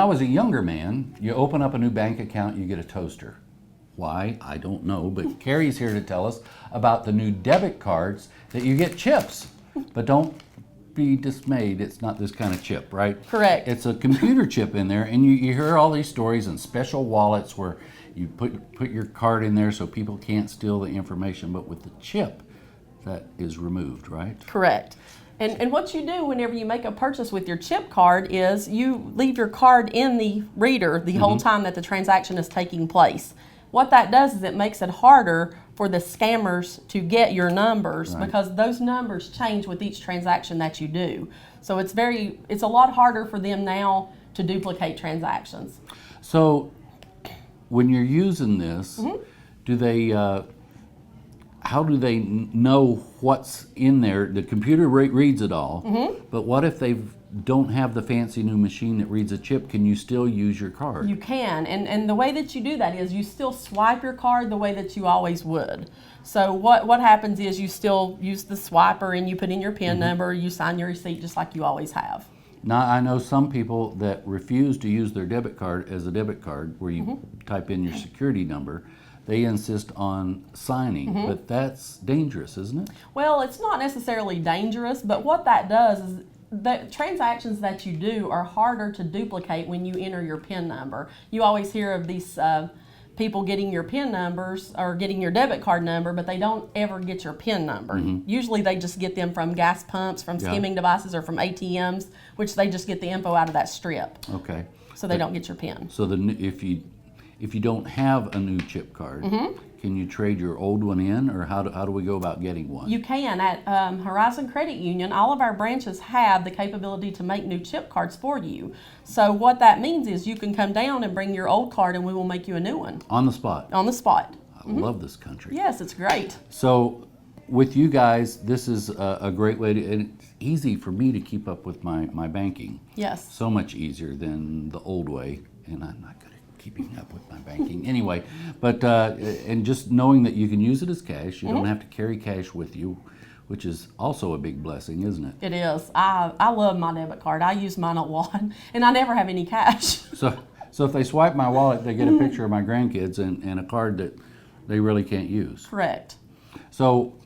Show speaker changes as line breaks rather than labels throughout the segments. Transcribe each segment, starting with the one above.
I was a younger man, you open up a new bank account, you get a toaster. Why? I don't know, but Carrie's here to tell us about the new debit cards that you get chips. But don't be dismayed, it's not this kind of chip, right?
Correct.
It's a computer chip in there, and you hear all these stories and special wallets where you put your card in there so people can't steal the information, but with the chip, that is removed, right?
Correct. And what you do whenever you make a purchase with your chip card is you leave your card in the reader the whole time that the transaction is taking place. What that does is it makes it harder for the scammers to get your numbers because those numbers change with each transaction that you do. So it's a lot harder for them now to duplicate transactions.
So when you're using this, do they how do they know what's in there? The computer reads it all, but what if they don't have the fancy new machine that reads a chip? Can you still use your card?
You can, and the way that you do that is you still swipe your card the way that you always would. So what happens is you still use the swiper and you put in your PIN number, you sign your receipt just like you always have.
Now, I know some people that refuse to use their debit card as a debit card where you type in your security number. They insist on signing, but that's dangerous, isn't it?
Well, it's not necessarily dangerous, but what that does is the transactions that you do are harder to duplicate when you enter your PIN number. You always hear of these people getting your PIN numbers or getting your debit card number, but they don't ever get your PIN number. Usually they just get them from gas pumps, from skimming devices, or from ATMs, which they just get the info out of that strip.
Okay.
So they don't get your PIN.
So if you don't have a new chip card, can you trade your old one in, or how do we go about getting one?
You can. At Horizon Credit Union, all of our branches have the capability to make new chip cards for you. So what that means is you can come down and bring your old card and we will make you a new one.
On the spot?
On the spot.
I love this country.
Yes, it's great.
So with you guys, this is a great way to, and it's easy for me to keep up with my banking.
Yes.
So much easier than the old way, and I'm not good at keeping up with my banking anyway. But and just knowing that you can use it as cash, you don't have to carry cash with you, which is also a big blessing, isn't it?
It is. I love my debit card. I use mine a lot, and I never have any cash.
So if they swipe my wallet, they get a picture of my grandkids and a card that they really can't use.
Correct.
So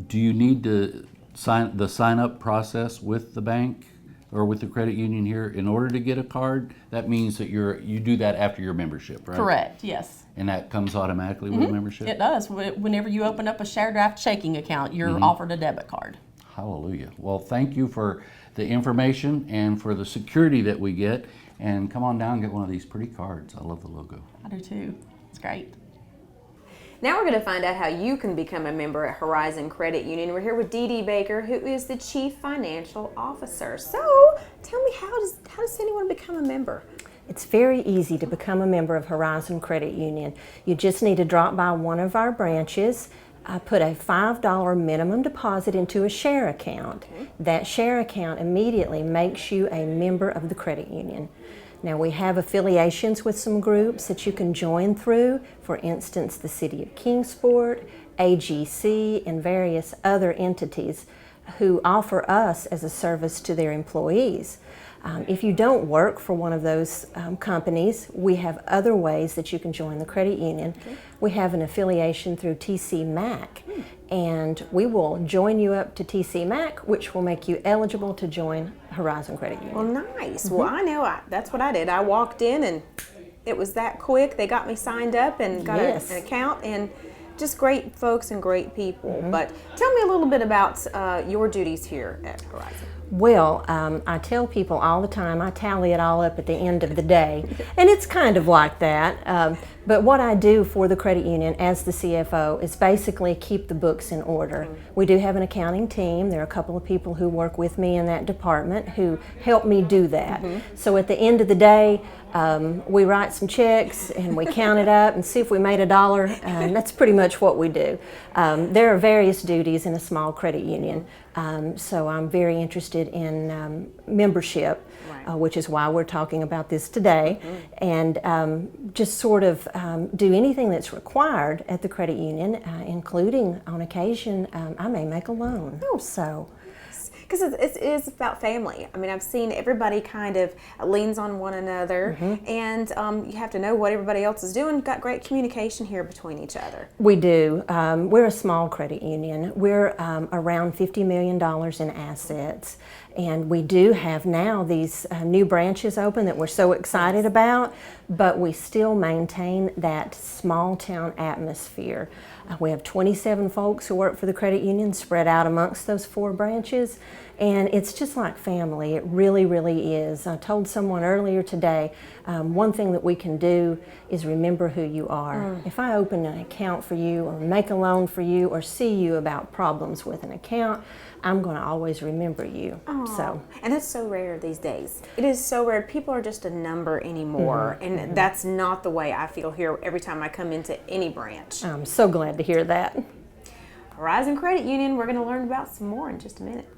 do you need to sign up process with the bank or with the credit union here in order to get a card? That means that you do that after your membership, right?
Correct, yes.
And that comes automatically with a membership?
It does. Whenever you open up a share draft checking account, you're offered a debit card.
Hallelujah. Well, thank you for the information and for the security that we get. And come on down and get one of these pretty cards. I love the logo.
I do too. It's great.
Now we're going to find out how you can become a member at Horizon Credit Union. We're here with Dee Dee Baker, who is the Chief Financial Officer. So, tell me, how does anyone become a member?
It's very easy to become a member of Horizon Credit Union. You just need to drop by one of our branches. I put a $5 minimum deposit into a share account. That share account immediately makes you a member of the credit union. Now, we have affiliations with some groups that you can join through, for instance, the City of Kingsport, AGC, and various other entities who offer us as a service to their employees. If you don't work for one of those companies, we have other ways that you can join the credit union. We have an affiliation through TC Mac, and we will join you up to TC Mac, which will make you eligible to join Horizon Credit Union.
Well, nice. Well, I know that's what I did. I walked in and it was that quick. They got me signed up and got an account, and just great folks and great people. But tell me a little bit about your duties here at Horizon.
Well, I tell people all the time, I tally it all up at the end of the day, and it's kind of like that. But what I do for the credit union as the CFO is basically keep the books in order. We do have an accounting team. There are a couple of people who work with me in that department who help me do that. So at the end of the day, we write some checks and we count it up and see if we made $1, and that's pretty much what we do. There are various duties in a small credit union, so I'm very interested in membership, which is why we're talking about this today, and just sort of do anything that's required at the credit union, including on occasion I may make a loan.
Oh,
so.
because it is about family. I mean, I've seen everybody kind of leans on one another, and you have to know what everybody else is doing. Got great communication here between each other.
We do. We're a small credit union. We're around $50 million in assets. And we do have now these new branches open that we're so excited about, but we still maintain that small town atmosphere. We have 27 folks who work for the credit union spread out amongst those 4 branches, and it's just like family. It really, really is. I told someone earlier today, one thing that we can do is remember who you are. If I open an account for you or make a loan for you or see you about problems with an account, I'm going to always remember you. So,
and that's so rare these days. It is so rare. People are just a number anymore, and that's not the way I feel here every time I come into any branch.
I'm so glad to hear that.
Horizon Credit Union, we're going to learn about some more in just a minute.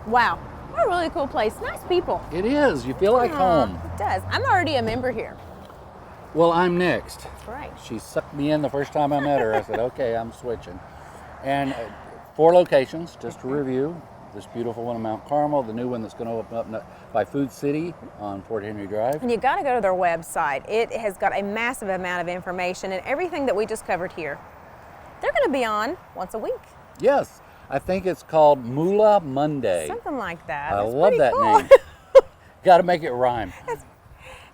Wow, what a really cool place. Nice people.
It is. You feel like home.
It does. I'm already a member here.
Well, I'm next.
That's right.
She sucked me in the first time I met her. I said, okay, I'm switching. And 4 locations, just to review. This beautiful one in Mount Carmel, the new one that's going to open up by Food City on Fort Henry Drive.
And you got to go to their website. It has got a massive amount of information, and everything that we just covered here, they're going to be on once a week.
Yes, I think it's called Moolah Monday.
Something like that.
I
That's
love
pretty
that
cool.
name. Got to make it rhyme.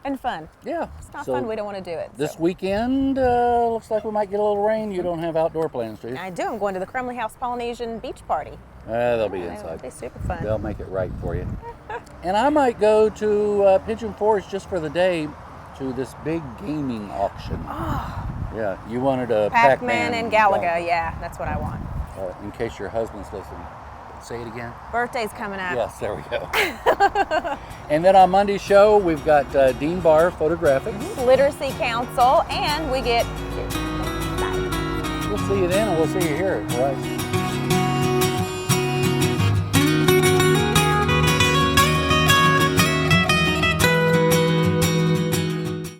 And fun.
Yeah.
It's not
so
fun, we don't want to do it.
This
so.
weekend, looks like we might get a little rain. You don't have outdoor plans, do you?
I do. I'm going to the Crumley House Polynesian Beach Party.
They'll be
It'll
inside.
be super fun.
They'll make it right for you. And I might go to Pigeon Forge just for the day to this big gaming auction. Yeah, you wanted a
Pac-Man and Galaga. Yeah, that's what I want.
In case your husband's listening. Say it again.
Birthday's coming up.
Yes, there we go. And then on Monday's show, we've got Dean Barr Photographics.
Literacy Council, and we get...
We'll see you then, and we'll see you here at Horizon.